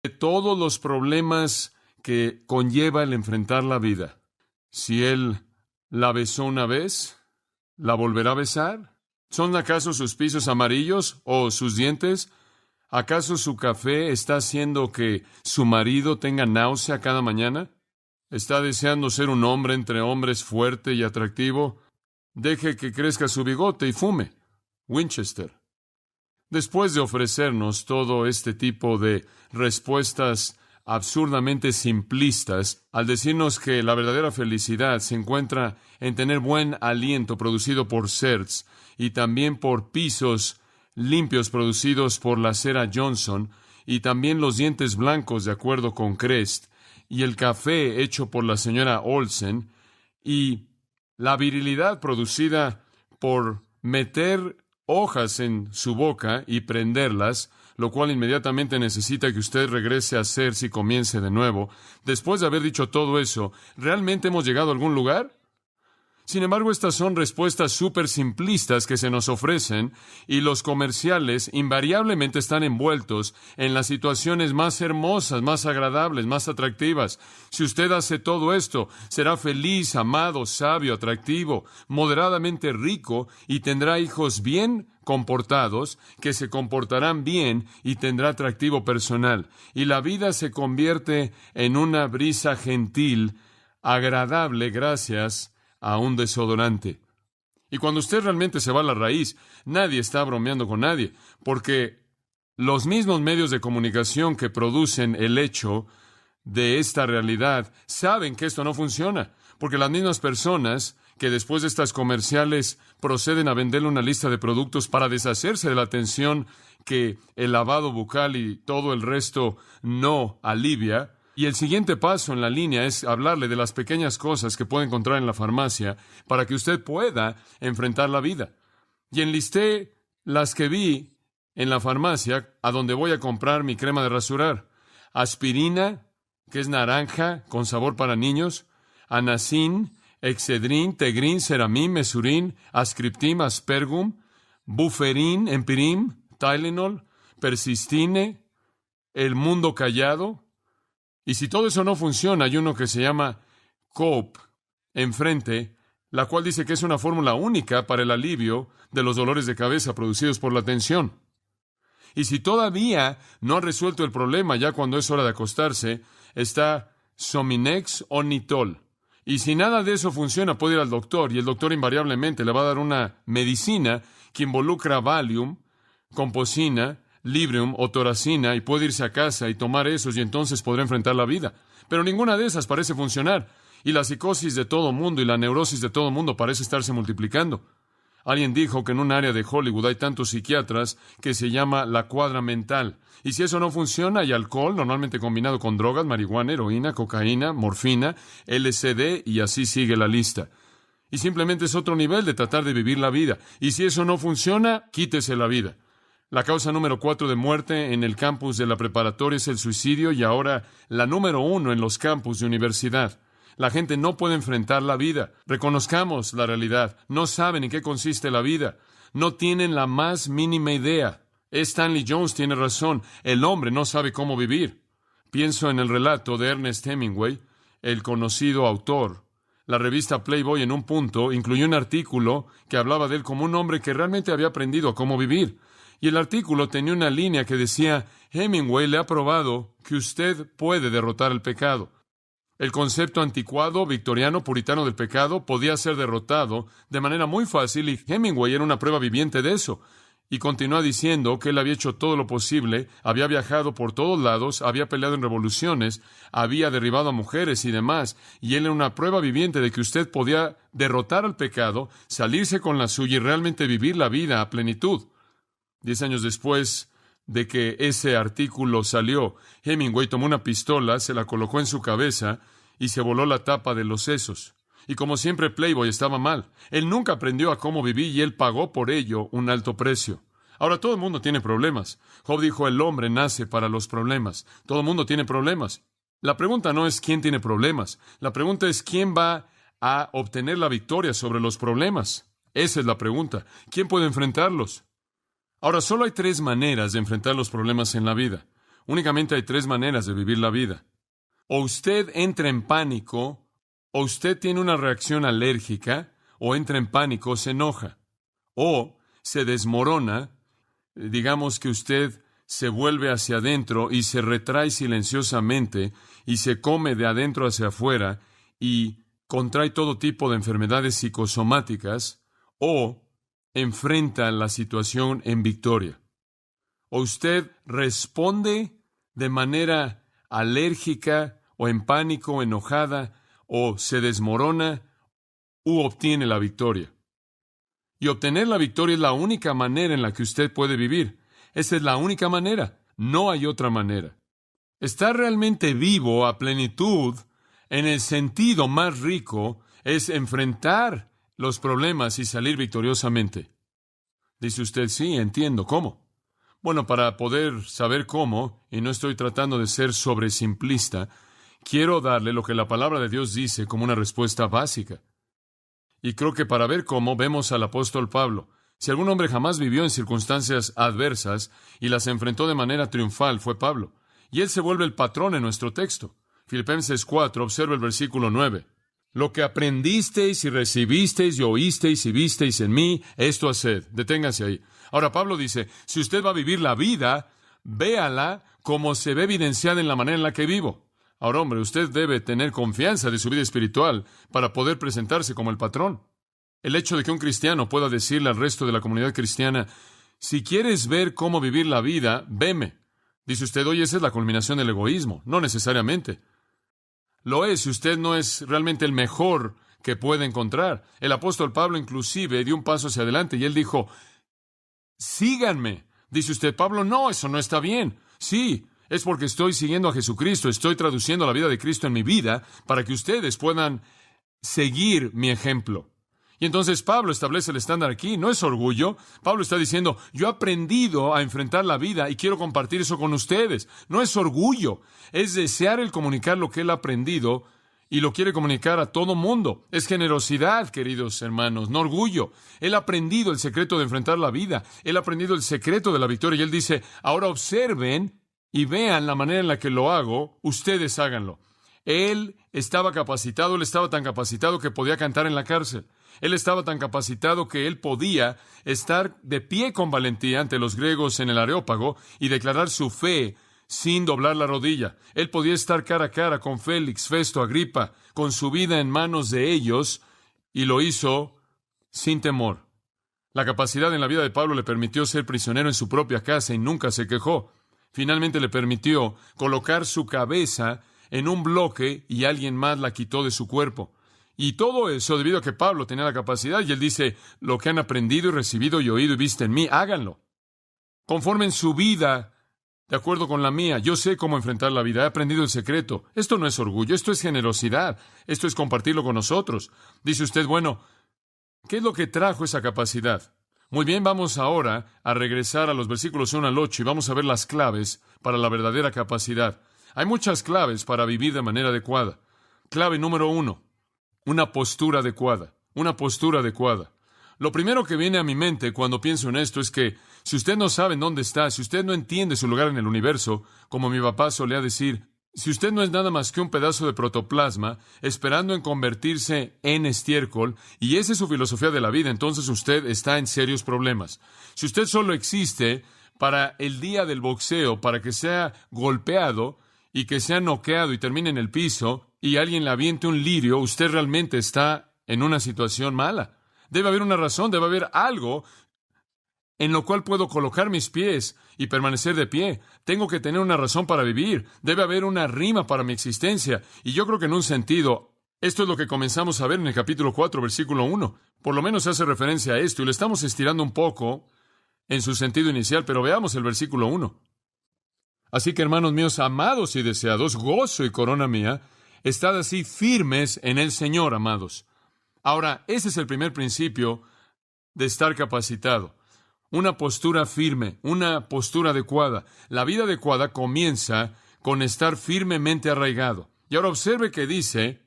de todos los problemas que conlleva el enfrentar la vida. Si Él la besó una vez, ¿la volverá a besar? ¿Son acaso sus pisos amarillos o sus dientes? ¿Acaso su café está haciendo que su marido tenga náusea cada mañana? ¿Está deseando ser un hombre entre hombres fuerte y atractivo? Deje que crezca su bigote y fume. Winchester. Después de ofrecernos todo este tipo de respuestas absurdamente simplistas, al decirnos que la verdadera felicidad se encuentra en tener buen aliento producido por CERTS y también por pisos limpios producidos por la cera Johnson y también los dientes blancos de acuerdo con Crest y el café hecho por la señora Olsen y la virilidad producida por meter hojas en su boca y prenderlas, lo cual inmediatamente necesita que usted regrese a CERTS y comience de nuevo. Después de haber dicho todo eso, ¿realmente hemos llegado a algún lugar? Sin embargo, estas son respuestas súper simplistas que se nos ofrecen y los comerciales invariablemente están envueltos en las situaciones más hermosas, más agradables, más atractivas. Si usted hace todo esto, será feliz, amado, sabio, atractivo, moderadamente rico y tendrá hijos bien comportados, que se comportarán bien y tendrá atractivo personal. Y la vida se convierte en una brisa gentil, agradable, gracias a un desodorante. Y cuando usted realmente se va a la raíz, nadie está bromeando con nadie, porque los mismos medios de comunicación que producen el hecho de esta realidad saben que esto no funciona, porque las mismas personas que después de estas comerciales proceden a venderle una lista de productos para deshacerse de la tensión que el lavado bucal y todo el resto no alivia. Y el siguiente paso en la línea es hablarle de las pequeñas cosas que puede encontrar en la farmacia para que usted pueda enfrentar la vida. Y enlisté las que vi en la farmacia a donde voy a comprar mi crema de rasurar. Aspirina, que es naranja con sabor para niños. Anacin, Excedrin, Tegrin, Ceramim, Mesurin, Ascriptim, Aspergum, Buferin, Empirim, Tylenol, Persistine, El Mundo Callado. Y si todo eso no funciona, hay uno que se llama COPE enfrente, la cual dice que es una fórmula única para el alivio de los dolores de cabeza producidos por la tensión. Y si todavía no ha resuelto el problema ya cuando es hora de acostarse, está Sominex o Nitol. Y si nada de eso funciona, puede ir al doctor, y el doctor invariablemente le va a dar una medicina que involucra Valium, Composina, Librium o Toracina, y puede irse a casa y tomar esos, y entonces podrá enfrentar la vida. Pero ninguna de esas parece funcionar, y la psicosis de todo mundo y la neurosis de todo mundo parece estarse multiplicando. Alguien dijo que en un área de Hollywood hay tantos psiquiatras que se llama la cuadra mental. Y si eso no funciona, hay alcohol, normalmente combinado con drogas, marihuana, heroína, cocaína, morfina, LSD, y así sigue la lista. Y simplemente es otro nivel de tratar de vivir la vida. Y si eso no funciona, quítese la vida. La causa número 4 de muerte en el campus de la preparatoria es el suicidio, y ahora la número 1 en los campus de universidad. La gente no puede enfrentar la vida. Reconozcamos la realidad. No saben en qué consiste la vida. No tienen la más mínima idea. Stanley Jones tiene razón. El hombre no sabe cómo vivir. Pienso en el relato de Ernest Hemingway, el conocido autor. La revista Playboy en un punto incluyó un artículo que hablaba de él como un hombre que realmente había aprendido a cómo vivir. Y el artículo tenía una línea que decía: Hemingway le ha probado que usted puede derrotar el pecado. El concepto anticuado, victoriano, puritano del pecado podía ser derrotado de manera muy fácil, y Hemingway era una prueba viviente de eso. Y continúa diciendo que él había hecho todo lo posible, había viajado por todos lados, había peleado en revoluciones, había derribado a mujeres y demás, y él era una prueba viviente de que usted podía derrotar al pecado, salirse con la suya y realmente vivir la vida a plenitud. 10 años después de que ese artículo salió, Hemingway tomó una pistola, se la colocó en su cabeza y se voló la tapa de los sesos. Y como siempre, Playboy estaba mal. Él nunca aprendió a cómo vivir y él pagó por ello un alto precio. Ahora, todo el mundo tiene problemas. Job dijo: el hombre nace para los problemas. Todo el mundo tiene problemas. La pregunta no es quién tiene problemas. La pregunta es quién va a obtener la victoria sobre los problemas. Esa es la pregunta. ¿Quién puede enfrentarlos? Ahora, solo hay 3 maneras de enfrentar los problemas en la vida. Únicamente hay tres maneras de vivir la vida. O usted entra en pánico, o usted tiene una reacción alérgica, o entra en pánico, o se enoja, o se desmorona. Digamos que usted se vuelve hacia adentro y se retrae silenciosamente y se come de adentro hacia afuera y contrae todo tipo de enfermedades psicosomáticas, o enfrenta la situación en victoria. O usted responde de manera alérgica o en pánico o enojada, o se desmorona u obtiene la victoria. Y obtener la victoria es la única manera en la que usted puede vivir. Esa es la única manera. No hay otra manera. Estar realmente vivo a plenitud, en el sentido más rico, es enfrentar los problemas y salir victoriosamente. Dice usted, sí, entiendo. ¿Cómo? Bueno, para poder saber cómo, y no estoy tratando de ser sobresimplista, quiero darle lo que la palabra de Dios dice como una respuesta básica. Y creo que para ver cómo, vemos al apóstol Pablo. Si algún hombre jamás vivió en circunstancias adversas y las enfrentó de manera triunfal, fue Pablo. Y él se vuelve el patrón en nuestro texto. Filipenses 4, observa el versículo 9. Lo que aprendisteis y recibisteis y oísteis y visteis en mí, esto haced. Deténgase ahí. Ahora Pablo dice, si usted va a vivir la vida, véala como se ve evidenciada en la manera en la que vivo. Ahora, hombre, usted debe tener confianza de su vida espiritual para poder presentarse como el patrón. El hecho de que un cristiano pueda decirle al resto de la comunidad cristiana, si quieres ver cómo vivir la vida, veme. Dice usted, oye, esa es la culminación del egoísmo. No necesariamente. Lo es si usted no es realmente el mejor que puede encontrar. El apóstol Pablo inclusive dio un paso hacia adelante y él dijo, síganme. Dice usted, Pablo, no, eso no está bien. Sí, es porque estoy siguiendo a Jesucristo, estoy traduciendo la vida de Cristo en mi vida para que ustedes puedan seguir mi ejemplo. Y entonces Pablo establece el estándar aquí, no es orgullo. Pablo está diciendo, yo he aprendido a enfrentar la vida y quiero compartir eso con ustedes. No es orgullo, es desear el comunicar lo que él ha aprendido y lo quiere comunicar a todo mundo. Es generosidad, queridos hermanos, no orgullo. Él ha aprendido el secreto de enfrentar la vida, él ha aprendido el secreto de la victoria y él dice, ahora observen y vean la manera en la que lo hago, ustedes háganlo. Él estaba capacitado, él estaba tan capacitado que podía cantar en la cárcel. Él estaba tan capacitado que él podía estar de pie con valentía ante los griegos en el Areópago y declarar su fe sin doblar la rodilla. Él podía estar cara a cara con Félix, Festo, Agripa, con su vida en manos de ellos, y lo hizo sin temor. La capacidad en la vida de Pablo le permitió ser prisionero en su propia casa y nunca se quejó. Finalmente le permitió colocar su cabeza en un bloque y alguien más la quitó de su cuerpo. Y todo eso debido a que Pablo tenía la capacidad y él dice, lo que han aprendido y recibido y oído y visto en mí, háganlo. Conformen su vida de acuerdo con la mía. Yo sé cómo enfrentar la vida, he aprendido el secreto. Esto no es orgullo, esto es generosidad, esto es compartirlo con nosotros. Dice usted, bueno, ¿qué es lo que trajo esa capacidad? Muy bien, vamos ahora a regresar a los versículos 1 al 8 y vamos a ver las claves para la verdadera capacidad. Hay muchas claves para vivir de manera adecuada. Clave número 1, una postura adecuada. Una postura adecuada. Lo primero que viene a mi mente cuando pienso en esto es que si usted no sabe en dónde está, si usted no entiende su lugar en el universo, como mi papá solía decir, si usted no es nada más que un pedazo de protoplasma esperando en convertirse en estiércol, y esa es su filosofía de la vida, entonces usted está en serios problemas. Si usted solo existe para el día del boxeo, para que sea golpeado y que sea noqueado y termine en el piso, y alguien le aviente un lirio, usted realmente está en una situación mala. Debe haber una razón, debe haber algo en lo cual puedo colocar mis pies y permanecer de pie. Tengo que tener una razón para vivir. Debe haber una rima para mi existencia. Y yo creo que en un sentido, esto es lo que comenzamos a ver en el capítulo 4, versículo 1. Por lo menos hace referencia a esto y lo estamos estirando un poco en su sentido inicial, pero veamos el versículo 1. Así que, hermanos míos, amados y deseados, gozo y corona mía, estad así firmes en el Señor, amados. Ahora, ese es el primer principio de estar capacitado. Una postura firme, una postura adecuada. La vida adecuada comienza con estar firmemente arraigado. Y ahora observe que dice,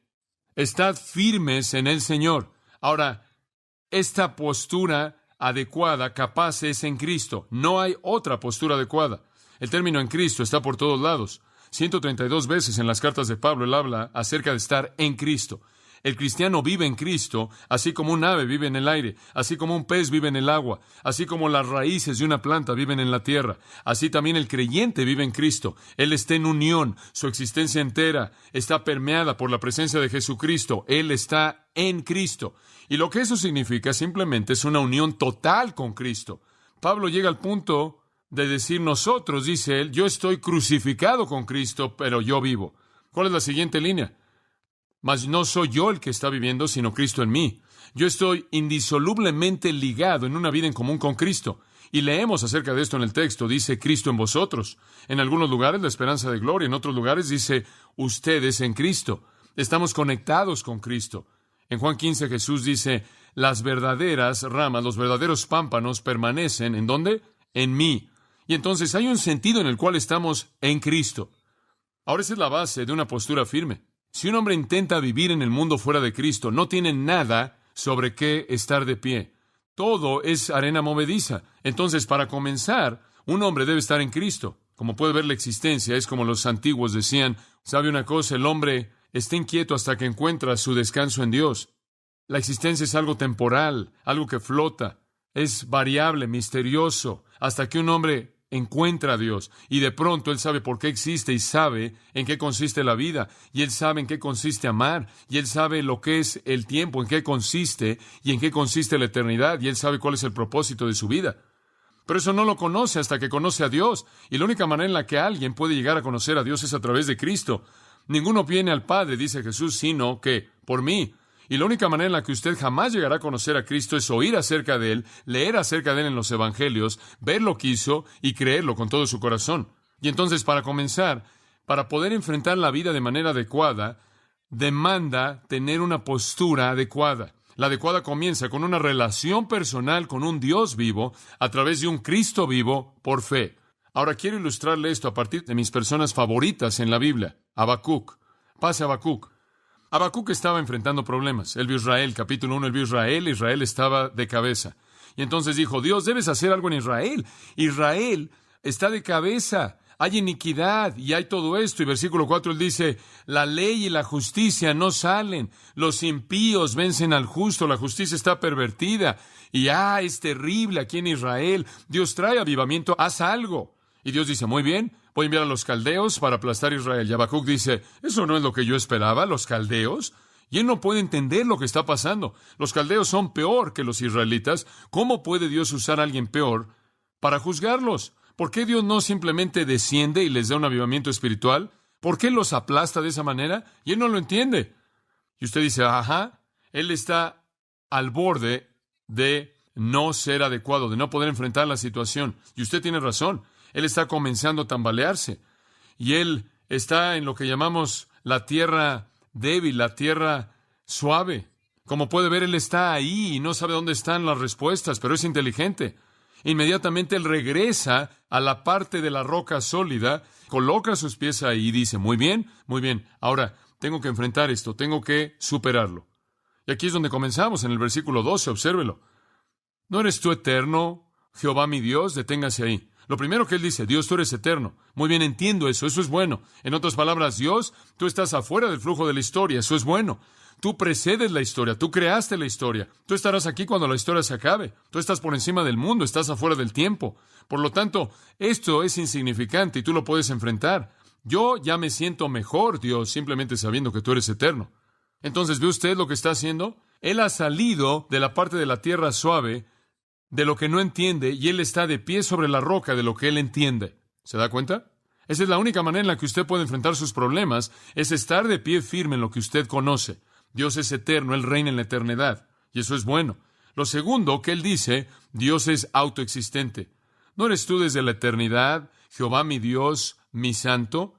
estad firmes en el Señor. Ahora, esta postura adecuada, capaz, es en Cristo. No hay otra postura adecuada. El término en Cristo está por todos lados. 132 veces en las cartas de Pablo él habla acerca de estar en Cristo. El cristiano vive en Cristo, así como un ave vive en el aire, así como un pez vive en el agua, así como las raíces de una planta viven en la tierra. Así también el creyente vive en Cristo. Él está en unión, su existencia entera está permeada por la presencia de Jesucristo. Él está en Cristo. Y lo que eso significa simplemente es una unión total con Cristo. Pablo llega al punto de decir nosotros, dice él, yo estoy crucificado con Cristo, pero yo vivo. ¿Cuál es la siguiente línea? Mas no soy yo el que está viviendo, sino Cristo en mí. Yo estoy indisolublemente ligado en una vida en común con Cristo. Y leemos acerca de esto en el texto. Dice Cristo en vosotros. En algunos lugares la esperanza de gloria. En otros lugares dice ustedes en Cristo. Estamos conectados con Cristo. En Juan 15 Jesús dice, las verdaderas ramas, los verdaderos pámpanos permanecen, ¿en dónde? En mí. Y entonces hay un sentido en el cual estamos en Cristo. Ahora esa es la base de una postura firme. Si un hombre intenta vivir en el mundo fuera de Cristo, no tiene nada sobre qué estar de pie. Todo es arena movediza. Entonces, para comenzar, un hombre debe estar en Cristo. Como puede ver la existencia, es como los antiguos decían, ¿sabe una cosa? El hombre está inquieto hasta que encuentra su descanso en Dios. La existencia es algo temporal, algo que flota, es variable, misterioso, hasta que un hombre encuentra a Dios, y de pronto él sabe por qué existe y sabe en qué consiste la vida, y él sabe en qué consiste amar, y él sabe lo que es el tiempo, en qué consiste y en qué consiste la eternidad, y él sabe cuál es el propósito de su vida. Pero eso no lo conoce hasta que conoce a Dios, y la única manera en la que alguien puede llegar a conocer a Dios es a través de Cristo. Ninguno viene al Padre, dice Jesús, sino que por mí. Y la única manera en la que usted jamás llegará a conocer a Cristo es oír acerca de Él, leer acerca de Él en los Evangelios, ver lo que hizo y creerlo con todo su corazón. Y entonces, para comenzar, para poder enfrentar la vida de manera adecuada, demanda tener una postura adecuada. La adecuada comienza con una relación personal con un Dios vivo a través de un Cristo vivo por fe. Ahora quiero ilustrarle esto a partir de mis personas favoritas en la Biblia. Habacuc. Pase a Habacuc. Habacuc estaba enfrentando problemas. Él vio Israel, capítulo 1, él vio Israel, Israel estaba de cabeza. Y entonces dijo, Dios, debes hacer algo en Israel. Israel está de cabeza, hay iniquidad y hay todo esto. Y versículo 4 él dice, la ley y la justicia no salen, los impíos vencen al justo, la justicia está pervertida. Y es terrible aquí en Israel. Dios trae avivamiento, haz algo. Y Dios dice, muy bien, voy a enviar a los caldeos para aplastar a Israel. Y Habacuc dice, eso no es lo que yo esperaba, los caldeos. Y él no puede entender lo que está pasando. Los caldeos son peor que los israelitas. ¿Cómo puede Dios usar a alguien peor para juzgarlos? ¿Por qué Dios no simplemente desciende y les da un avivamiento espiritual? ¿Por qué los aplasta de esa manera? Y él no lo entiende. Y usted dice, él está al borde de no ser adecuado, de no poder enfrentar la situación. Y usted tiene razón. Él está comenzando a tambalearse. Y él está en lo que llamamos la tierra débil, la tierra suave. Como puede ver, él está ahí y no sabe dónde están las respuestas, pero es inteligente. Inmediatamente él regresa a la parte de la roca sólida, coloca sus pies ahí y dice, muy bien, ahora tengo que enfrentar esto, tengo que superarlo. Y aquí es donde comenzamos, en el versículo 12, obsérvelo. ¿No eres tú eterno, Jehová mi Dios? Deténgase ahí. Lo primero que él dice, Dios, tú eres eterno. Muy bien, entiendo eso es bueno. En otras palabras, Dios, tú estás afuera del flujo de la historia, eso es bueno. Tú precedes la historia, tú creaste la historia. Tú estarás aquí cuando la historia se acabe. Tú estás por encima del mundo, estás afuera del tiempo. Por lo tanto, esto es insignificante y tú lo puedes enfrentar. Yo ya me siento mejor, Dios, simplemente sabiendo que tú eres eterno. Entonces, ¿ve usted lo que está haciendo? Él ha salido de la parte de la tierra suave, de lo que no entiende, y él está de pie sobre la roca de lo que él entiende. ¿Se da cuenta? Esa es la única manera en la que usted puede enfrentar sus problemas, es estar de pie firme en lo que usted conoce. Dios es eterno, Él reina en la eternidad, y eso es bueno. Lo segundo que Él dice, Dios es autoexistente. ¿No eres tú desde la eternidad, Jehová mi Dios, mi santo?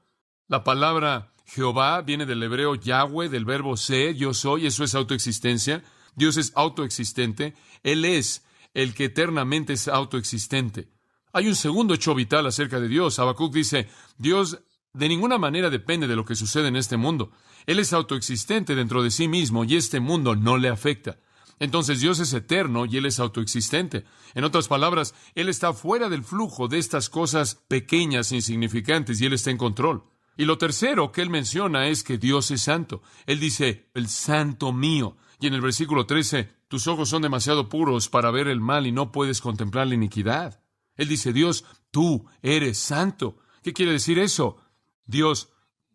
La palabra Jehová viene del hebreo Yahweh, del verbo ser, yo soy, eso es autoexistencia. Dios es autoexistente, Él es el que eternamente es autoexistente. Hay un segundo hecho vital acerca de Dios. Habacuc dice, Dios de ninguna manera depende de lo que sucede en este mundo. Él es autoexistente dentro de sí mismo y este mundo no le afecta. Entonces Dios es eterno y Él es autoexistente. En otras palabras, Él está fuera del flujo de estas cosas pequeñas e insignificantes y Él está en control. Y lo tercero que Él menciona es que Dios es santo. Él dice, el santo mío. Y en el versículo 13, tus ojos son demasiado puros para ver el mal y no puedes contemplar la iniquidad. Él dice, Dios, tú eres santo. ¿Qué quiere decir eso? Dios,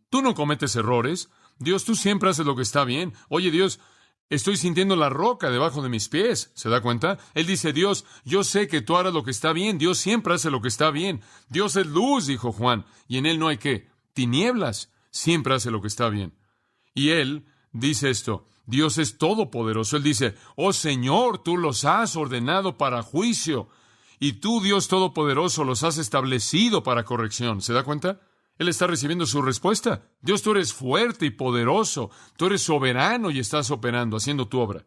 tú no cometes errores. Dios, tú siempre haces lo que está bien. Oye, Dios, estoy sintiendo la roca debajo de mis pies. ¿Se da cuenta? Él dice, Dios, yo sé que tú harás lo que está bien. Dios siempre hace lo que está bien. Dios es luz, dijo Juan, y en Él no hay ¿qué? Tinieblas. Siempre hace lo que está bien. Y Él dice esto, Dios es todopoderoso. Él dice, oh Señor, tú los has ordenado para juicio. Y tú, Dios todopoderoso, los has establecido para corrección. ¿Se da cuenta? Él está recibiendo su respuesta. Dios, tú eres fuerte y poderoso. Tú eres soberano y estás operando, haciendo tu obra.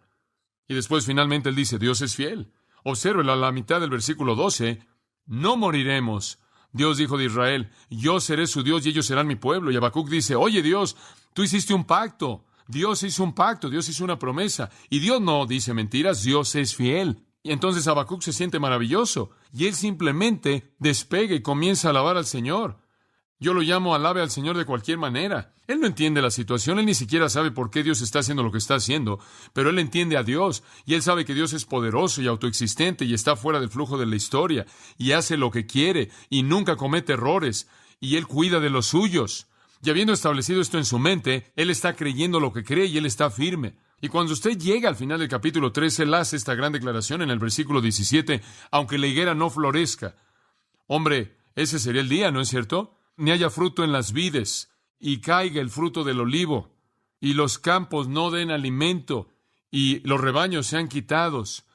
Y después finalmente Él dice, Dios es fiel. Obsérvelo a la mitad del versículo 12. No moriremos. Dios dijo de Israel, yo seré su Dios y ellos serán mi pueblo. Y Habacuc dice, oye Dios, tú hiciste un pacto. Dios hizo un pacto, Dios hizo una promesa. Y Dios no dice mentiras, Dios es fiel. Y entonces Habacuc se siente maravilloso. Y él simplemente despega y comienza a alabar al Señor. Yo lo llamo alabe al Señor de cualquier manera. Él no entiende la situación, él ni siquiera sabe por qué Dios está haciendo lo que está haciendo, pero él entiende a Dios, y él sabe que Dios es poderoso y autoexistente y está fuera del flujo de la historia, y hace lo que quiere, y nunca comete errores, y él cuida de los suyos. Y habiendo establecido esto en su mente, él está creyendo lo que cree y él está firme. Y cuando usted llega al final del capítulo 13, él hace esta gran declaración en el versículo 17, aunque la higuera no florezca. Hombre, ese sería el día, ¿no es cierto? Ni haya fruto en las vides, y caiga el fruto del olivo, y los campos no den alimento, y los rebaños sean quitados,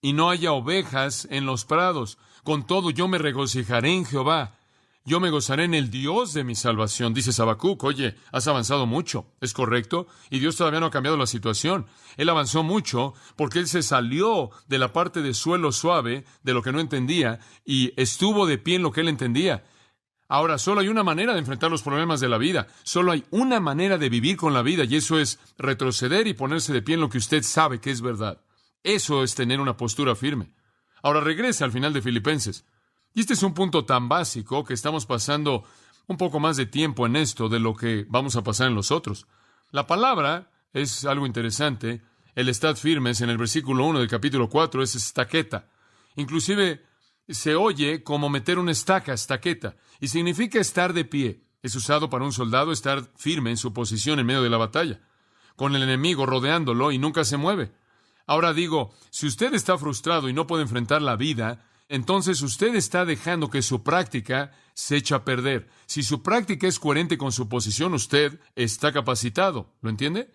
y no haya ovejas en los prados. Con todo yo me regocijaré en Jehová. Yo me gozaré en el Dios de mi salvación. Dice Habacuc, oye, has avanzado mucho, ¿es correcto? Y Dios todavía no ha cambiado la situación. Él avanzó mucho porque él se salió de la parte de suelo suave, de lo que no entendía, y estuvo de pie en lo que él entendía. Ahora, solo hay una manera de enfrentar los problemas de la vida. Solo hay una manera de vivir con la vida, y eso es retroceder y ponerse de pie en lo que usted sabe que es verdad. Eso es tener una postura firme. Ahora regresa al final de Filipenses. Y este es un punto tan básico que estamos pasando un poco más de tiempo en esto de lo que vamos a pasar en los otros. La palabra es algo interesante. El estad firmes en el versículo 1 del capítulo 4 es estaqueta. Inclusive se oye como meter una estaqueta, y significa estar de pie. Es usado para un soldado estar firme en su posición en medio de la batalla, con el enemigo rodeándolo y nunca se mueve. Ahora digo, si usted está frustrado y no puede enfrentar la vida, entonces usted está dejando que su práctica se eche a perder. Si su práctica es coherente con su posición, usted está capacitado. ¿Lo entiende?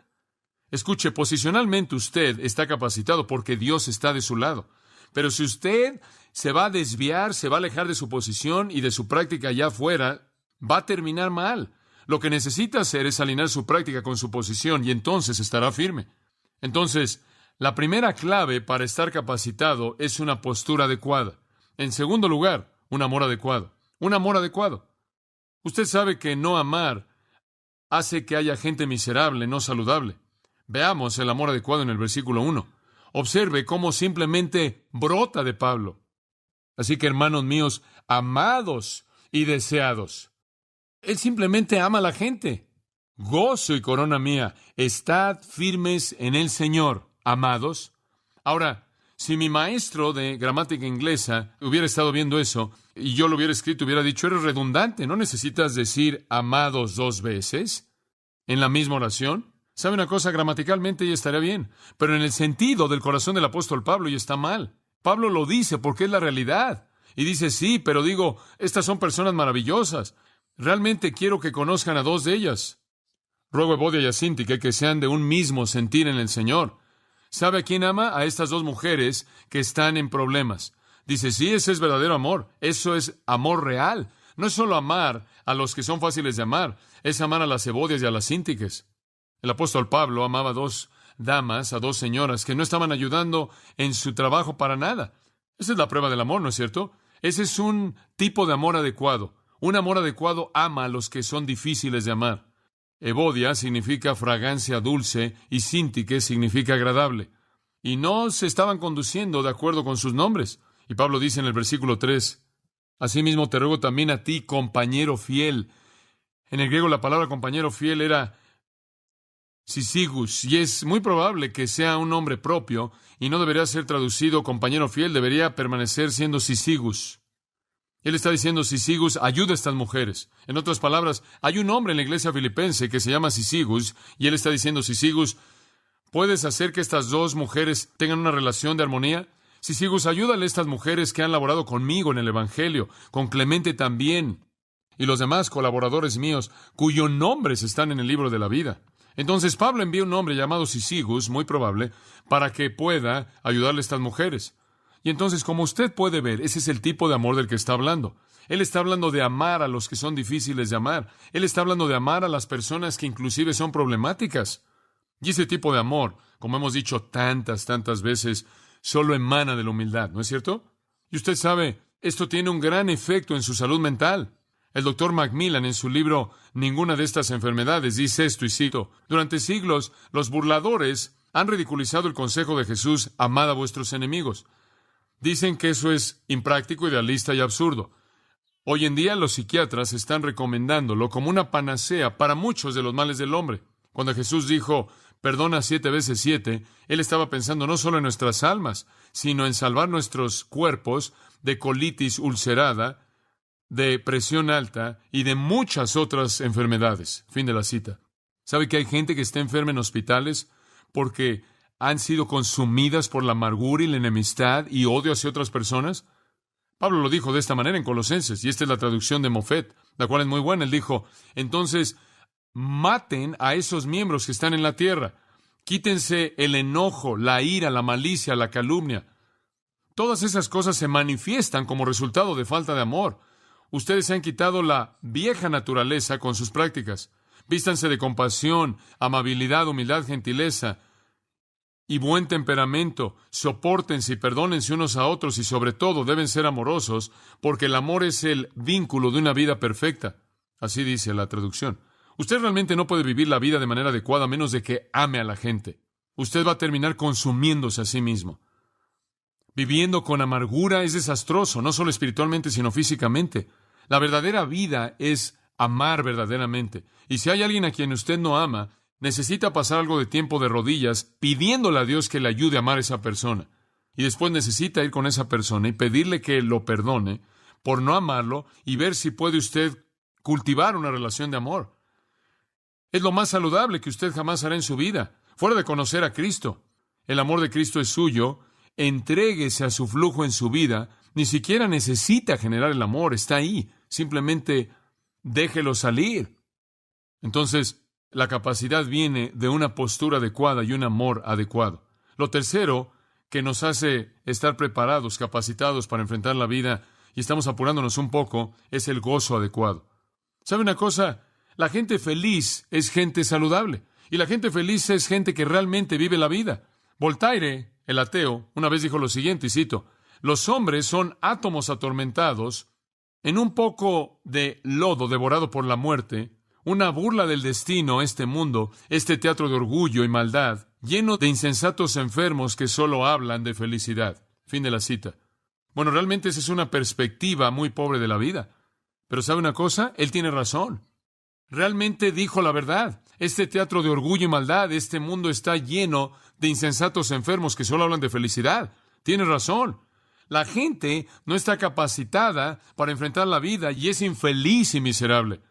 Escuche, posicionalmente usted está capacitado porque Dios está de su lado. Pero si usted se va a desviar, se va a alejar de su posición y de su práctica allá afuera, va a terminar mal. Lo que necesita hacer es alinear su práctica con su posición y entonces estará firme. Entonces, la primera clave para estar capacitado es una postura adecuada. En segundo lugar, un amor adecuado. Un amor adecuado. Usted sabe que no amar hace que haya gente miserable, no saludable. Veamos el amor adecuado en el versículo 1. Observe cómo simplemente brota de Pablo. Así que, hermanos míos, amados y deseados. Él simplemente ama a la gente. Gozo y corona mía, estad firmes en el Señor, amados. Ahora, si mi maestro de gramática inglesa hubiera estado viendo eso, y yo lo hubiera escrito, hubiera dicho, eres redundante, ¿no necesitas decir amados 2 veces en la misma oración? ¿Sabe una cosa? Gramaticalmente ya estaría bien, pero en el sentido del corazón del apóstol Pablo ya está mal. Pablo lo dice porque es la realidad. Y dice, sí, pero digo, estas son personas maravillosas. Realmente quiero que conozcan a 2 de ellas. Ruego a Evodia y a Síntique que sean de un mismo sentir en el Señor. ¿Sabe a quién ama? A estas 2 mujeres que están en problemas. Dice, sí, ese es verdadero amor. Eso es amor real. No es solo amar a los que son fáciles de amar, es amar a las Evodias y a las Síntiques. El apóstol Pablo amaba a 2 damas, a 2 señoras que no estaban ayudando en su trabajo para nada. Esa es la prueba del amor, ¿no es cierto? Ese es un tipo de amor adecuado. Un amor adecuado ama a los que son difíciles de amar. Evodia significa fragancia dulce y Síntique significa agradable. y no se estaban conduciendo de acuerdo con sus nombres. Y Pablo dice en el versículo 3, asimismo te ruego también a ti, compañero fiel. En el griego la palabra compañero fiel era Syzygus, y es muy probable que sea un nombre propio, y no debería ser traducido compañero fiel, debería permanecer siendo Syzygus. Él está diciendo, Syzygus, ayuda a estas mujeres. En otras palabras, hay un hombre en la iglesia filipense que se llama Syzygus, y él está diciendo, Syzygus, ¿puedes hacer que estas dos mujeres tengan una relación de armonía? Syzygus, ayúdale a estas mujeres que han laborado conmigo en el Evangelio, con Clemente también, y los demás colaboradores míos, cuyos nombres están en el libro de la vida. Entonces Pablo envía un hombre llamado Syzygus, muy probable, para que pueda ayudarle a estas mujeres. Y entonces, como usted puede ver, ese es el tipo de amor del que está hablando. Él está hablando de amar a los que son difíciles de amar. Él está hablando de amar a las personas que inclusive son problemáticas. Y ese tipo de amor, como hemos dicho tantas veces, solo emana de la humildad, ¿no es cierto? Y usted sabe, esto tiene un gran efecto en su salud mental. El doctor Macmillan, en su libro Ninguna de estas enfermedades, dice esto, y cito, durante siglos, los burladores han ridiculizado el consejo de Jesús, amad a vuestros enemigos. Dicen que eso es impráctico, idealista y absurdo. Hoy en día los psiquiatras están recomendándolo como una panacea para muchos de los males del hombre. Cuando Jesús dijo, perdona 7 veces 7, Él estaba pensando no solo en nuestras almas, sino en salvar nuestros cuerpos de colitis ulcerada, de presión alta y de muchas otras enfermedades. Fin de la cita. ¿Sabe que hay gente que está enferma en hospitales porque han sido consumidas por la amargura y la enemistad y odio hacia otras personas? Pablo lo dijo de esta manera en Colosenses, y esta es la traducción de Moffett, la cual es muy buena. Él dijo, entonces, maten a esos miembros que están en la tierra. Quítense el enojo, la ira, la malicia, la calumnia. Todas esas cosas se manifiestan como resultado de falta de amor. Ustedes se han quitado la vieja naturaleza con sus prácticas. Vístanse de compasión, amabilidad, humildad, gentileza y buen temperamento. Sopórtense y perdónense unos a otros, y sobre todo deben ser amorosos, porque el amor es el vínculo de una vida perfecta. Así dice la traducción. Usted realmente no puede vivir la vida de manera adecuada a menos de que ame a la gente. Usted va a terminar consumiéndose a sí mismo. Viviendo con amargura es desastroso, no solo espiritualmente, sino físicamente. La verdadera vida es amar verdaderamente. Y si hay alguien a quien usted no ama, necesita pasar algo de tiempo de rodillas pidiéndole a Dios que le ayude a amar a esa persona. Y después necesita ir con esa persona y pedirle que lo perdone por no amarlo y ver si puede usted cultivar una relación de amor. Es lo más saludable que usted jamás hará en su vida, fuera de conocer a Cristo. El amor de Cristo es suyo. Entréguese a su flujo en su vida. Ni siquiera necesita generar el amor, está ahí. Simplemente déjelo salir. Entonces, la capacidad viene de una postura adecuada y un amor adecuado. Lo tercero que nos hace estar preparados, capacitados para enfrentar la vida, y estamos apurándonos un poco, es el gozo adecuado. ¿Sabe una cosa? La gente feliz es gente saludable, y la gente feliz es gente que realmente vive la vida. Voltaire, el ateo, una vez dijo lo siguiente, y cito, los hombres son átomos atormentados en un poco de lodo devorado por la muerte, una burla del destino, este mundo, este teatro de orgullo y maldad, lleno de insensatos enfermos que solo hablan de felicidad. Fin de la cita. Bueno, realmente esa es una perspectiva muy pobre de la vida. Pero ¿sabe una cosa? Él tiene razón. Realmente dijo la verdad. Este teatro de orgullo y maldad, este mundo está lleno de insensatos enfermos que solo hablan de felicidad. Tiene razón. La gente no está capacitada para enfrentar la vida y es infeliz y miserable.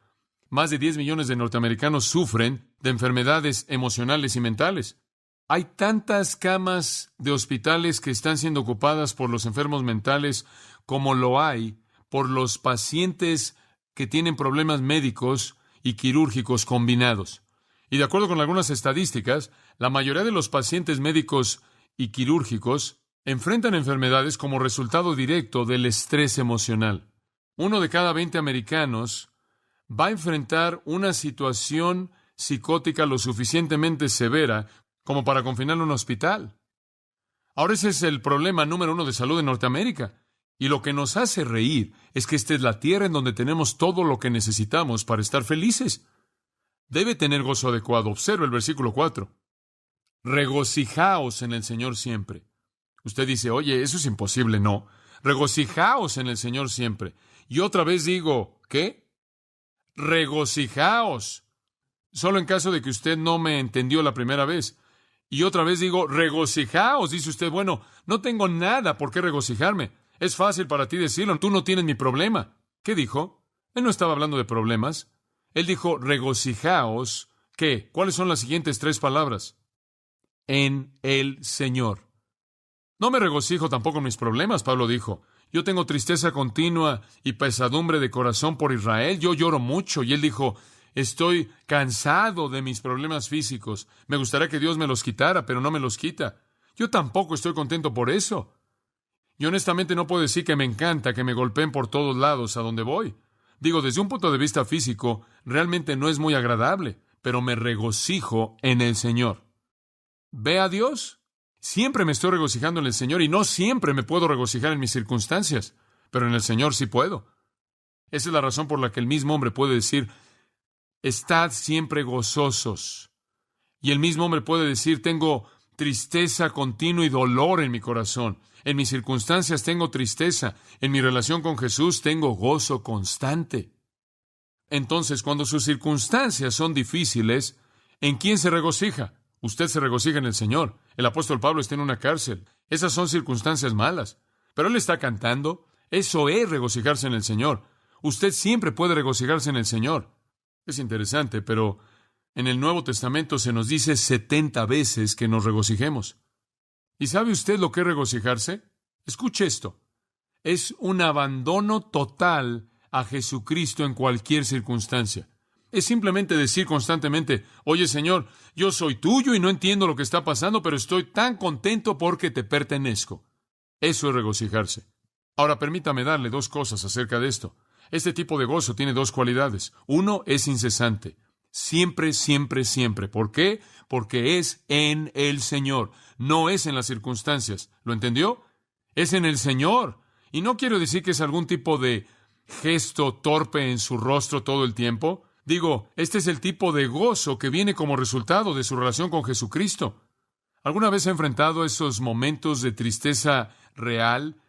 Más de 10 millones de norteamericanos sufren de enfermedades emocionales y mentales. Hay tantas camas de hospitales que están siendo ocupadas por los enfermos mentales como lo hay por los pacientes que tienen problemas médicos y quirúrgicos combinados. Y de acuerdo con algunas estadísticas, la mayoría de los pacientes médicos y quirúrgicos enfrentan enfermedades como resultado directo del estrés emocional. 1 de cada 20 americanos va a enfrentar una situación psicótica lo suficientemente severa como para confinarlo en un hospital. Ahora ese es el problema número 1 de salud en Norteamérica. Y lo que nos hace reír es que esta es la tierra en donde tenemos todo lo que necesitamos para estar felices. Debe tener gozo adecuado. Observa el versículo 4. Regocijaos en el Señor siempre. Usted dice, oye, eso es imposible. No. Regocijaos en el Señor siempre. Y otra vez digo, ¿qué? Regocijaos. Solo en caso de que usted no me entendió la primera vez. Y otra vez digo, regocijaos. Dice usted, bueno, no tengo nada por qué regocijarme. Es fácil para ti decirlo, tú no tienes mi problema. ¿Qué dijo? Él no estaba hablando de problemas. Él dijo, regocijaos. ¿Qué? ¿Cuáles son las siguientes 3 palabras? En el Señor. No me regocijo tampoco en mis problemas, Pablo dijo. Yo tengo tristeza continua y pesadumbre de corazón por Israel. Yo lloro mucho. Y él dijo, estoy cansado de mis problemas físicos. Me gustaría que Dios me los quitara, pero no me los quita. Yo tampoco estoy contento por eso. Y honestamente no puedo decir que me encanta que me golpeen por todos lados a donde voy. Digo, desde un punto de vista físico, realmente no es muy agradable, pero me regocijo en el Señor. ¿Ve a Dios? Siempre me estoy regocijando en el Señor y no siempre me puedo regocijar en mis circunstancias, pero en el Señor sí puedo. Esa es la razón por la que el mismo hombre puede decir, estad siempre gozosos. Y el mismo hombre puede decir, tengo tristeza continua y dolor en mi corazón. En mis circunstancias tengo tristeza. En mi relación con Jesús tengo gozo constante. Entonces, cuando sus circunstancias son difíciles, ¿en quién se regocija? Usted se regocija en el Señor. El apóstol Pablo está en una cárcel. Esas son circunstancias malas. Pero él está cantando. Eso es regocijarse en el Señor. Usted siempre puede regocijarse en el Señor. Es interesante, pero en el Nuevo Testamento se nos dice 70 veces que nos regocijemos. ¿Y sabe usted lo que es regocijarse? Escuche esto. Es un abandono total a Jesucristo en cualquier circunstancia. Es simplemente decir constantemente, oye Señor, yo soy tuyo y no entiendo lo que está pasando, pero estoy tan contento porque te pertenezco. Eso es regocijarse. Ahora permítame darle 2 cosas acerca de esto. Este tipo de gozo tiene 2 cualidades. Uno, es incesante. Siempre, siempre, siempre. ¿Por qué? Porque es en el Señor. No es en las circunstancias. ¿Lo entendió? Es en el Señor. Y no quiero decir que es algún tipo de gesto torpe en su rostro todo el tiempo. Digo, este es el tipo de gozo que viene como resultado de su relación con Jesucristo. ¿Alguna vez ha enfrentado esos momentos de tristeza real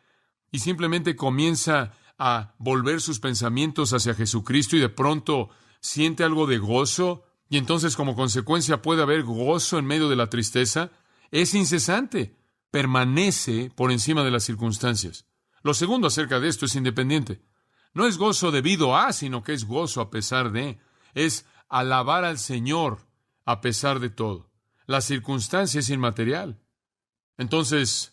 y simplemente comienza a volver sus pensamientos hacia Jesucristo y de pronto siente algo de gozo y entonces como consecuencia puede haber gozo en medio de la tristeza? Es incesante, permanece por encima de las circunstancias. Lo segundo acerca de esto es independiente. No es gozo debido a, sino que es gozo a pesar de. Es alabar al Señor a pesar de todo. La circunstancia es inmaterial. Entonces,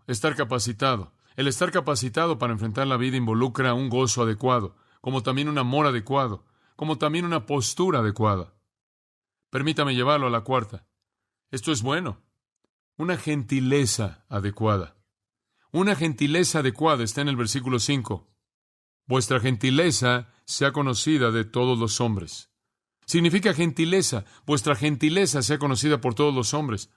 estar capacitado. El estar capacitado para enfrentar la vida involucra un gozo adecuado, como también un amor adecuado, como también una postura adecuada. Permítame llevarlo a la 4. Esto es bueno. Una gentileza adecuada. Una gentileza adecuada está en el versículo 5. Vuestra gentileza sea conocida de todos los hombres. Significa gentileza. Vuestra gentileza sea conocida por todos los hombres.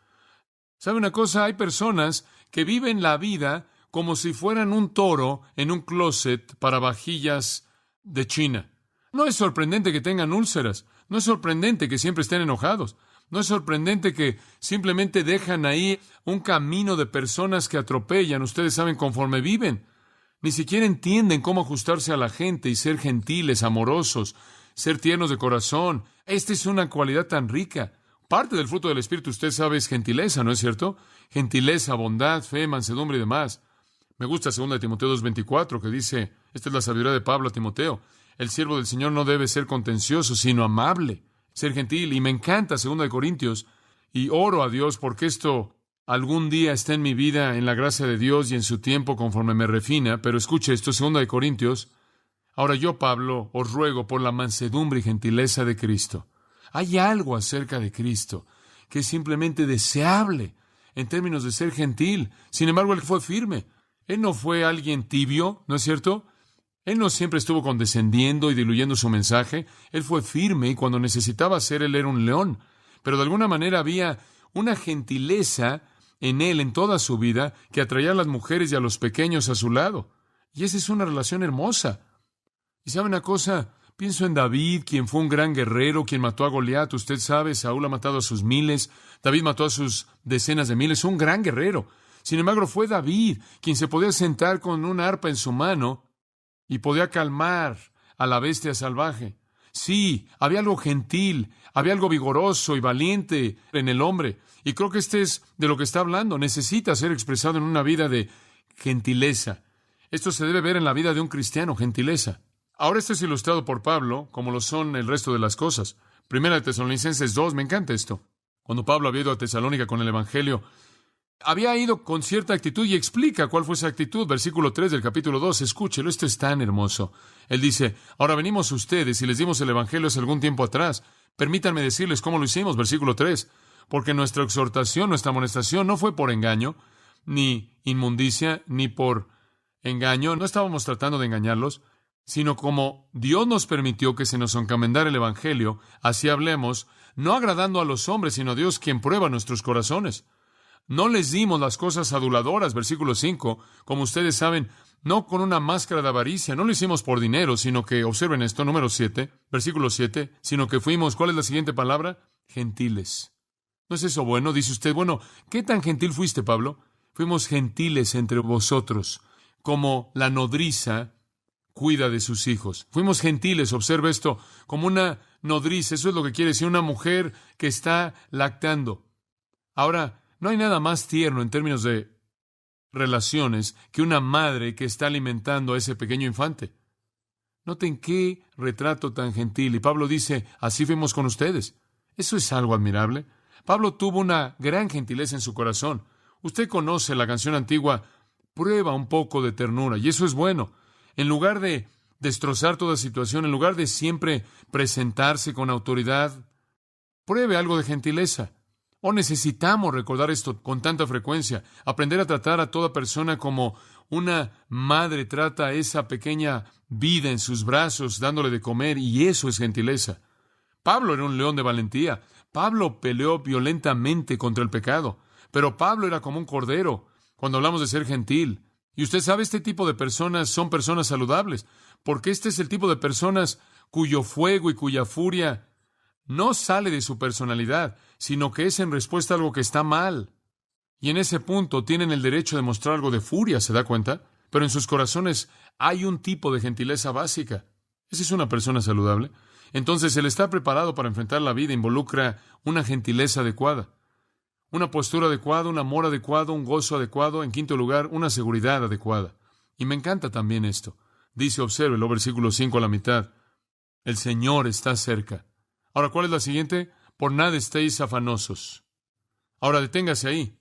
¿Sabe una cosa? Hay personas que viven la vida como si fueran un toro en un closet para vajillas de China. No es sorprendente que tengan úlceras. No es sorprendente que siempre estén enojados. No es sorprendente que simplemente dejan ahí un camino de personas que atropellan. Ustedes saben conforme viven. Ni siquiera entienden cómo ajustarse a la gente y ser gentiles, amorosos, ser tiernos de corazón. Esta es una cualidad tan rica. Parte del fruto del Espíritu, usted sabe, es gentileza, ¿no es cierto? Gentileza, bondad, fe, mansedumbre y demás. Me gusta 2 Timoteo 2:24, que dice, esta es la sabiduría de Pablo a Timoteo, el siervo del Señor no debe ser contencioso, sino amable, ser gentil. Y me encanta 2 Corintios, y oro a Dios porque esto algún día está en mi vida, en la gracia de Dios y en su tiempo conforme me refina. Pero escuche esto, 2 Corintios. Ahora yo, Pablo, os ruego por la mansedumbre y gentileza de Cristo. Hay algo acerca de Cristo que es simplemente deseable en términos de ser gentil. Sin embargo, Él fue firme. Él no fue alguien tibio, ¿no es cierto? Él no siempre estuvo condescendiendo y diluyendo su mensaje. Él fue firme y cuando necesitaba ser, Él era un león. Pero de alguna manera había una gentileza en Él, en toda su vida, que atraía a las mujeres y a los pequeños a su lado. Y esa es una relación hermosa. ¿Y sabe una cosa? Pienso en David, quien fue un gran guerrero, quien mató a Goliat. Usted sabe, Saúl ha matado a sus miles, David mató a sus decenas de miles, un gran guerrero. Sin embargo, fue David quien se podía sentar con una arpa en su mano y podía calmar a la bestia salvaje. Sí, había algo gentil, había algo vigoroso y valiente en el hombre. Y creo que este es de lo que está hablando. Necesita ser expresado en una vida de gentileza. Esto se debe ver en la vida de un cristiano, gentileza. Ahora esto es ilustrado por Pablo, como lo son el resto de las cosas. Primera de Tesalonicenses 2, me encanta esto. Cuando Pablo había ido a Tesalónica con el Evangelio, había ido con cierta actitud y explica cuál fue esa actitud. Versículo 3 del capítulo 2, escúchelo, esto es tan hermoso. Él dice, ahora venimos ustedes y les dimos el Evangelio hace algún tiempo atrás. Permítanme decirles cómo lo hicimos. Versículo 3, porque nuestra exhortación, nuestra amonestación no fue por engaño, ni inmundicia, ni por engaño. No estábamos tratando de engañarlos, sino como Dios nos permitió que se nos encomendara el Evangelio, así hablemos, no agradando a los hombres, sino a Dios quien prueba nuestros corazones. No les dimos las cosas aduladoras, versículo 5, como ustedes saben, no con una máscara de avaricia, no lo hicimos por dinero, sino que, observen esto, número 7, versículo 7, sino que fuimos, ¿cuál es la siguiente palabra? Gentiles. ¿No es eso bueno? Dice usted, bueno, ¿qué tan gentil fuiste, Pablo? Fuimos gentiles entre vosotros, como la nodriza cuida de sus hijos. Fuimos gentiles, observa esto, como una nodriza, eso es lo que quiere decir una mujer que está lactando. Ahora, no hay nada más tierno en términos de relaciones que una madre que está alimentando a ese pequeño infante. Noten qué retrato tan gentil. Y Pablo dice, así fuimos con ustedes. Eso es algo admirable. Pablo tuvo una gran gentileza en su corazón. Usted conoce la canción antigua, prueba un poco de ternura, y eso es bueno. En lugar de destrozar toda situación, en lugar de siempre presentarse con autoridad, pruebe algo de gentileza. Necesitamos recordar esto con tanta frecuencia, aprender a tratar a toda persona como una madre trata a esa pequeña vida en sus brazos, dándole de comer, y eso es gentileza. Pablo era un león de valentía. Pablo peleó violentamente contra el pecado, pero Pablo era como un cordero cuando hablamos de ser gentil. Y usted sabe, este tipo de personas son personas saludables, porque este es el tipo de personas cuyo fuego y cuya furia no sale de su personalidad, sino que es en respuesta a algo que está mal. Y en ese punto tienen el derecho de mostrar algo de furia, ¿se da cuenta? Pero en sus corazones hay un tipo de gentileza básica. ¿Esa es una persona saludable? Entonces, el estar preparado para enfrentar la vida involucra una gentileza adecuada, una postura adecuada, un amor adecuado, un gozo adecuado, en quinto lugar, una seguridad adecuada. Y me encanta también esto. Dice, obsérvelo, versículo 5 a la mitad, el Señor está cerca. Ahora, ¿cuál es la siguiente? Por nada estéis afanosos. Ahora, deténgase ahí.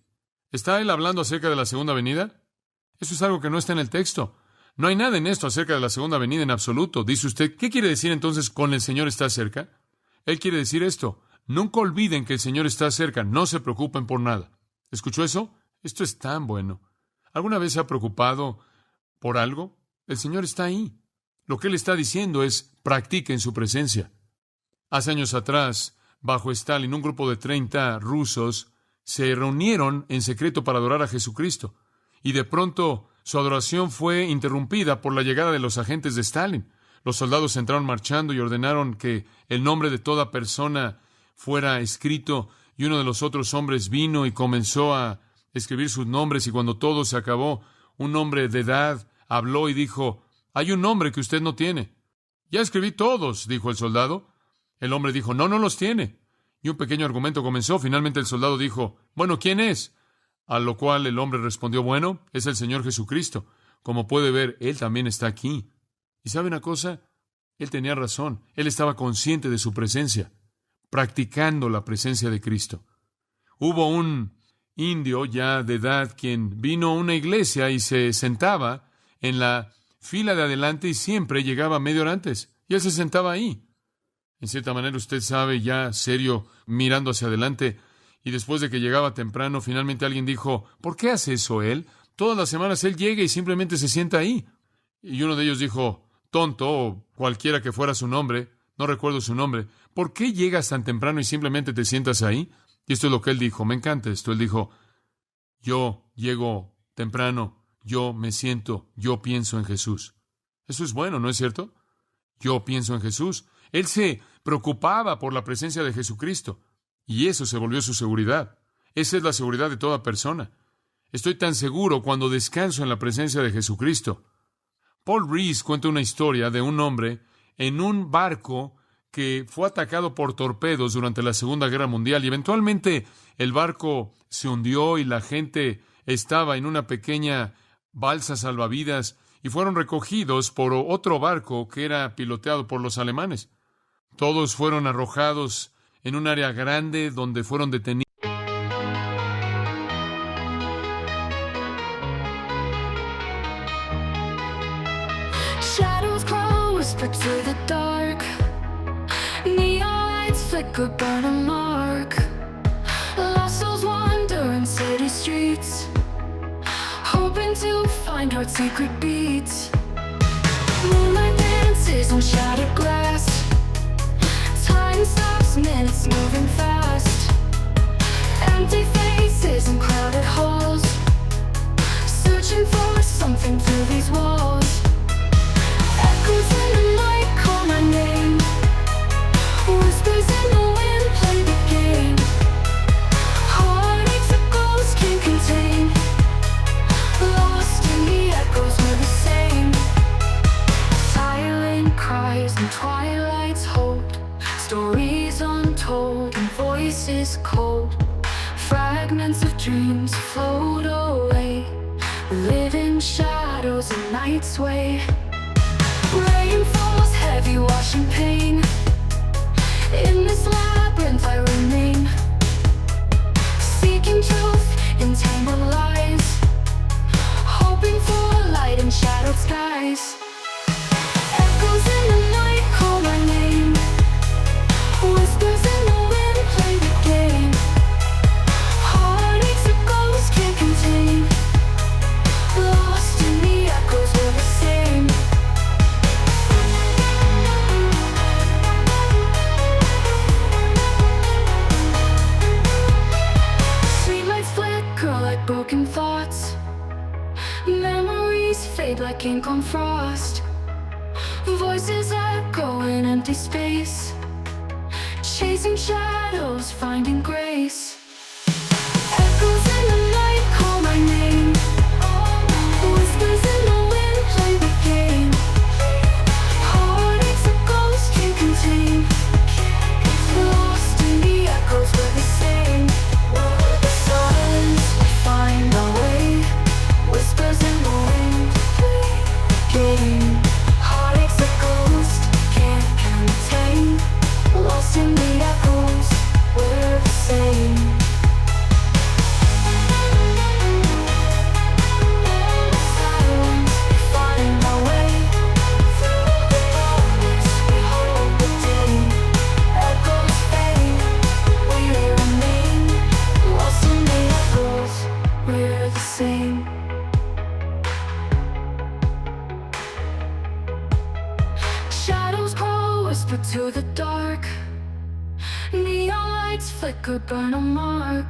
¿Está él hablando acerca de la segunda venida? Eso es algo que no está en el texto. No hay nada en esto acerca de la segunda venida en absoluto. Dice usted, ¿qué quiere decir entonces con el Señor está cerca? Él quiere decir esto. Nunca olviden que el Señor está cerca. No se preocupen por nada. ¿Escuchó eso? Esto es tan bueno. ¿Alguna vez se ha preocupado por algo? El Señor está ahí. Lo que Él está diciendo es, practiquen su presencia. Hace años atrás, bajo Stalin, un grupo de 30 rusos se reunieron en secreto para adorar a Jesucristo. Y de pronto su adoración fue interrumpida por la llegada de los agentes de Stalin. Los soldados entraron marchando y ordenaron que el nombre de toda persona fuera escrito, y uno de los otros hombres vino y comenzó a escribir sus nombres, y cuando todo se acabó, un hombre de edad habló y dijo, hay un nombre que usted no tiene. Ya escribí todos, dijo el soldado. El hombre dijo, no los tiene. Y un pequeño argumento comenzó. Finalmente el soldado dijo, bueno, ¿quién es? A lo cual el hombre respondió, bueno, es el Señor Jesucristo. Como puede ver, Él también está aquí. ¿Y sabe una cosa? Él tenía razón. Él estaba consciente de su presencia, practicando la presencia de Cristo. Hubo un indio ya de edad quien vino a una iglesia y se sentaba en la fila de adelante y siempre llegaba media hora antes. Y él se sentaba ahí. En cierta manera, usted sabe, ya serio, mirando hacia adelante, y después de que llegaba temprano, finalmente alguien dijo, ¿por qué hace eso él? Todas las semanas él llega y simplemente se sienta ahí. Y uno de ellos dijo, tonto, o cualquiera que fuera su nombre, no recuerdo su nombre, ¿por qué llegas tan temprano y simplemente te sientas ahí? Y esto es lo que él dijo, me encanta esto, él dijo, yo llego temprano, yo me siento, yo pienso en Jesús. Eso es bueno, ¿no es cierto? Yo pienso en Jesús. Él se preocupaba por la presencia de Jesucristo, y eso se volvió su seguridad. Esa es la seguridad de toda persona. Estoy tan seguro cuando descanso en la presencia de Jesucristo. Paul Rees cuenta una historia de un hombre en un barco que fue atacado por torpedos durante la Segunda Guerra Mundial, y eventualmente el barco se hundió y la gente estaba en una pequeña balsa salvavidas y fueron recogidos por otro barco que era piloteado por los alemanes. Todos fueron arrojados en un área grande donde fueron detenidos. Shadows grow, whisper to the dark. Neon lights flicker, burn a mark. Lost souls wander in city streets, hoping to find heart's secret beats. Moonlight dances on shattered glass. Time stops, minutes moving fast. Empty faces in crowded halls, searching for something through these walls. Echoes in the night call my name. Whispers in the wind play the game. Heartaches a ghost can't contain. Lost in the echoes we're the same. Silent cries and twilight's hold. Stories untold and voices cold. Fragments of dreams float away. Living shadows in night's way. Rain falls heavy, washing pain. In this labyrinth I remain, seeking truth in tangled lies, hoping for light in shadowed skies. Echoes in the night call my name. Whispers in the wind play the game. Heartaches a ghost can't contain. Lost in the echoes we're the same. Streetlights flicker like broken thoughts. Memories fade like ink on frost. Voices echo in empty space, chasing shadows, finding grace. Echoes in the night call my name. Whispers in the wind play the game. Heartaches a ghost can't contain. Lost in the echoes we're the same. The silence we find our way. Whispers in the wind play the game. Heartaches a ghost can't contain. Lost in the echoes we're the same. Silence we find our way. Through the darkness we hold the day. Echoes fade, we remain. Lost in the echoes, we're the same. Shadows grow, whisper to the dark. Neon lights flicker, burn a mark.